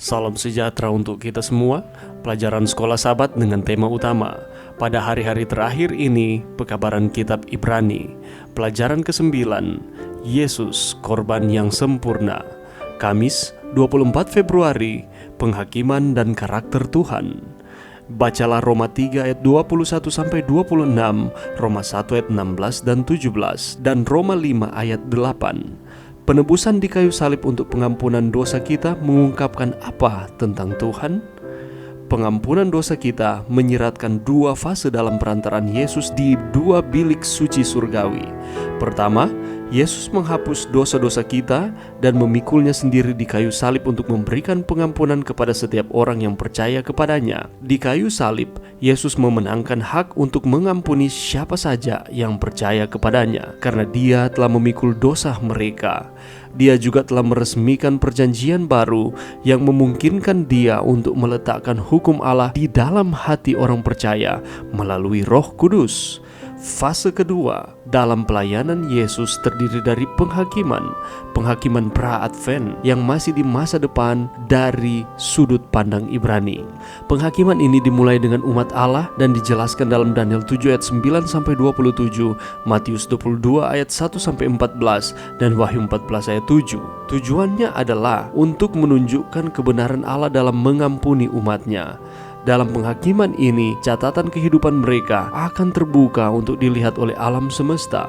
Salam sejahtera untuk kita semua. Pelajaran Sekolah Sabat dengan tema utama pada hari-hari terakhir ini, pekabaran kitab Ibrani. Pelajaran ke-9, Yesus korban yang sempurna. Kamis 24 Februari, penghakiman dan karakter Tuhan. Bacalah Roma 3 ayat 21-26, Roma 1 ayat 16 dan 17, dan Roma 5 ayat 8. Penebusan di kayu salib untuk pengampunan dosa kita mengungkapkan apa tentang Tuhan? Pengampunan dosa kita menyiratkan dua fase dalam perantaraan Yesus di dua bilik suci surgawi. Pertama, Yesus menghapus dosa-dosa kita dan memikulnya sendiri di kayu salib untuk memberikan pengampunan kepada setiap orang yang percaya kepadanya. Di kayu salib, Yesus memenangkan hak untuk mengampuni siapa saja yang percaya kepadanya, karena Dia telah memikul dosa mereka. Dia juga telah meresmikan perjanjian baru yang memungkinkan Dia untuk meletakkan hukum Allah di dalam hati orang percaya melalui Roh Kudus. Fase kedua dalam pelayanan Yesus terdiri dari penghakiman pra-advent yang masih di masa depan dari sudut pandang Ibrani. Penghakiman ini dimulai dengan umat Allah dan dijelaskan dalam Daniel 7 ayat 9-27, Matius 22 ayat 1-14, dan Wahyu 14 ayat 7. Tujuannya adalah untuk menunjukkan kebenaran Allah dalam mengampuni umatnya. Dalam penghakiman ini, catatan kehidupan mereka akan terbuka untuk dilihat oleh alam semesta.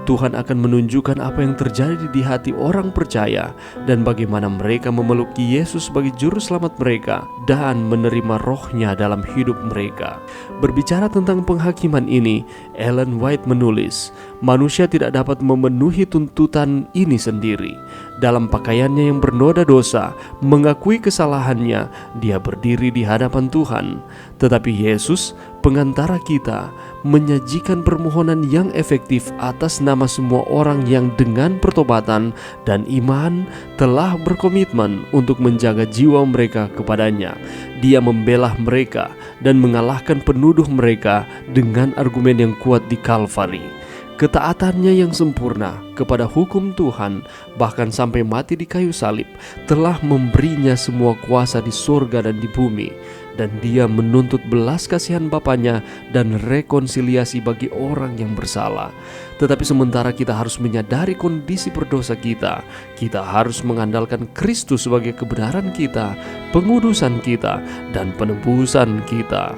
Tuhan akan menunjukkan apa yang terjadi di hati orang percaya dan bagaimana mereka memeluk Yesus sebagai juru selamat mereka dan menerima rohnya dalam hidup mereka. Berbicara tentang penghakiman ini, Ellen White menulis, manusia tidak dapat memenuhi tuntutan ini sendiri. Dalam pakaiannya yang bernoda dosa, mengakui kesalahannya, dia berdiri di hadapan Tuhan. Tetapi Yesus, pengantara kita, menyajikan permohonan yang efektif atas nama semua orang yang dengan pertobatan dan iman telah berkomitmen untuk menjaga jiwa mereka kepadanya. Dia membela mereka dan mengalahkan penuduh mereka dengan argumen yang kuat di Kalvari. Ketaatannya yang sempurna kepada hukum Tuhan, bahkan sampai mati di kayu salib, telah memberinya semua kuasa di surga dan di bumi. Dan dia menuntut belas kasihan Bapanya dan rekonsiliasi bagi orang yang bersalah. Tetapi sementara kita harus menyadari kondisi berdosa kita harus mengandalkan Kristus sebagai kebenaran kita, pengudusan kita, dan penebusan kita.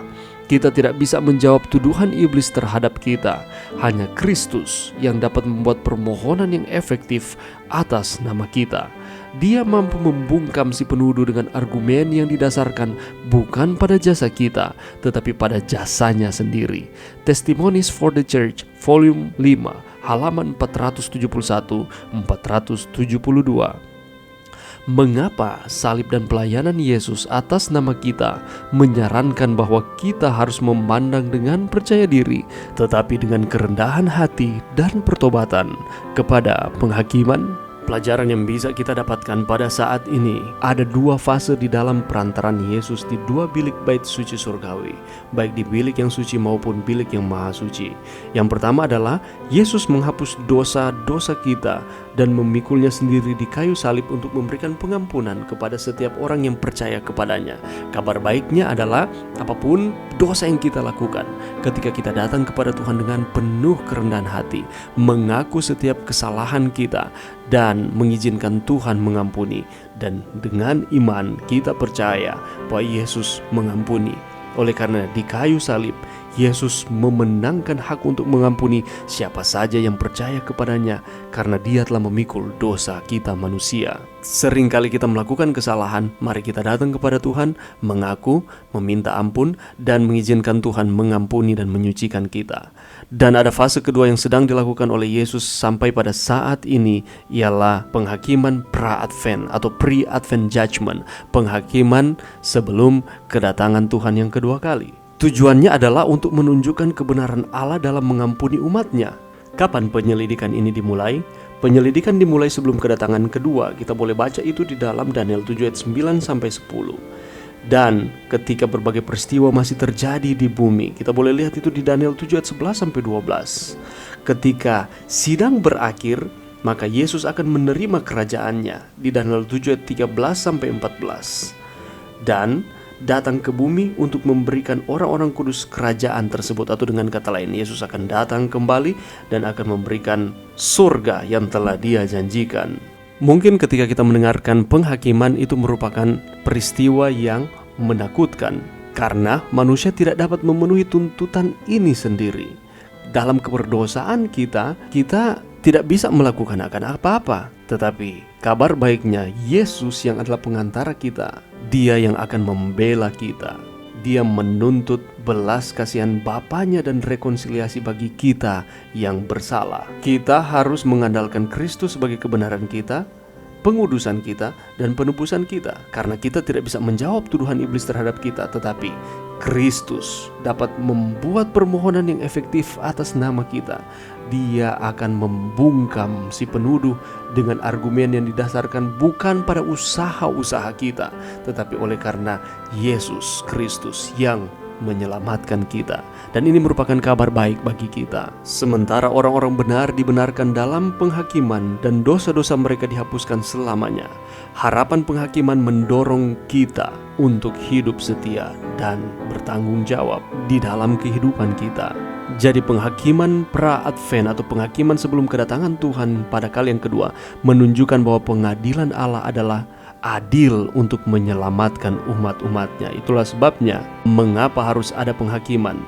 Kita tidak bisa menjawab tuduhan iblis terhadap kita. Hanya Kristus yang dapat membuat permohonan yang efektif atas nama kita. Dia mampu membungkam si penuduh dengan argumen yang didasarkan bukan pada jasa kita, tetapi pada jasanya sendiri. Testimonies for the Church, volume 5, halaman 471-472. Mengapa salib dan pelayanan Yesus atas nama kita menyarankan bahwa kita harus memandang dengan percaya diri, tetapi dengan kerendahan hati dan pertobatan kepada penghakiman? Pelajaran yang bisa kita dapatkan pada saat ini, ada dua fase di dalam perantaran Yesus di dua bilik bait suci surgawi, baik di bilik yang suci maupun bilik yang maha suci. Yang pertama adalah Yesus menghapus dosa-dosa kita dan memikulnya sendiri di kayu salib untuk memberikan pengampunan kepada setiap orang yang percaya kepadanya. Kabar baiknya adalah apapun dosa yang kita lakukan, ketika kita datang kepada Tuhan dengan penuh kerendahan hati, mengaku setiap kesalahan kita dan mengizinkan Tuhan mengampuni, dan dengan iman kita percaya bahwa Yesus mengampuni. Oleh karena di kayu salib Yesus memenangkan hak untuk mengampuni siapa saja yang percaya kepadanya, karena Dia telah memikul dosa kita manusia. Seringkali kita melakukan kesalahan, mari kita datang kepada Tuhan, mengaku, meminta ampun, dan mengizinkan Tuhan mengampuni dan menyucikan kita. Dan ada fase kedua yang sedang dilakukan oleh Yesus sampai pada saat ini, ialah penghakiman pra-advent atau pre-advent judgment, penghakiman sebelum kedatangan Tuhan yang kedua kali. Tujuannya adalah untuk menunjukkan kebenaran Allah dalam mengampuni umatnya. Kapan penyelidikan ini dimulai? Penyelidikan dimulai sebelum kedatangan kedua. Kita boleh baca itu di dalam Daniel 7 ayat 9-10. Dan ketika berbagai peristiwa masih terjadi di bumi, kita boleh lihat itu di Daniel 7 ayat 11-12. Ketika sidang berakhir, maka Yesus akan menerima kerajaannya di Daniel 7 ayat 13-14. dan datang ke bumi untuk memberikan orang-orang kudus kerajaan tersebut. Atau dengan kata lain, Yesus akan datang kembali dan akan memberikan surga yang telah Dia janjikan. Mungkin ketika kita mendengarkan penghakiman itu merupakan peristiwa yang menakutkan, karena manusia tidak dapat memenuhi tuntutan ini sendiri. Dalam keberdosaan kita tidak bisa melakukan akan apa-apa. Tetapi kabar baiknya, Yesus yang adalah pengantara kita, Dia yang akan membela kita. Dia menuntut belas kasihan Bapanya dan rekonsiliasi bagi kita yang bersalah. Kita harus mengandalkan Kristus sebagai kebenaran kita, pengudusan kita, dan penebusan kita. Karena kita tidak bisa menjawab tuduhan iblis terhadap kita, tetapi Kristus dapat membuat permohonan yang efektif atas nama kita. Dia akan membungkam si penuduh dengan argumen yang didasarkan bukan pada usaha-usaha kita, tetapi oleh karena Yesus Kristus yang menyelamatkan kita. Dan ini merupakan kabar baik bagi kita. Sementara orang-orang benar dibenarkan dalam penghakiman dan dosa-dosa mereka dihapuskan selamanya, harapan penghakiman mendorong kita untuk hidup setia dan bertanggung jawab di dalam kehidupan kita. Jadi penghakiman pra-advent atau penghakiman sebelum kedatangan Tuhan pada kali yang kedua menunjukkan bahwa pengadilan Allah adalah adil untuk menyelamatkan umat-umatnya. Itulah sebabnya mengapa harus ada penghakiman.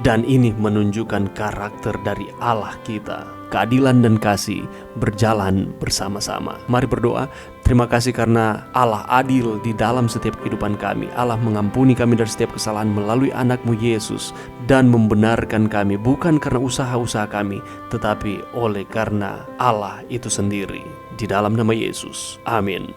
Dan ini menunjukkan karakter dari Allah kita. Keadilan dan kasih berjalan bersama-sama. Mari berdoa. Terima kasih karena Allah adil di dalam setiap kehidupan kami. Allah mengampuni kami dari setiap kesalahan melalui anak-Mu Yesus, dan membenarkan kami bukan karena usaha-usaha kami, tetapi oleh karena Allah itu sendiri. Di dalam nama Yesus. Amin.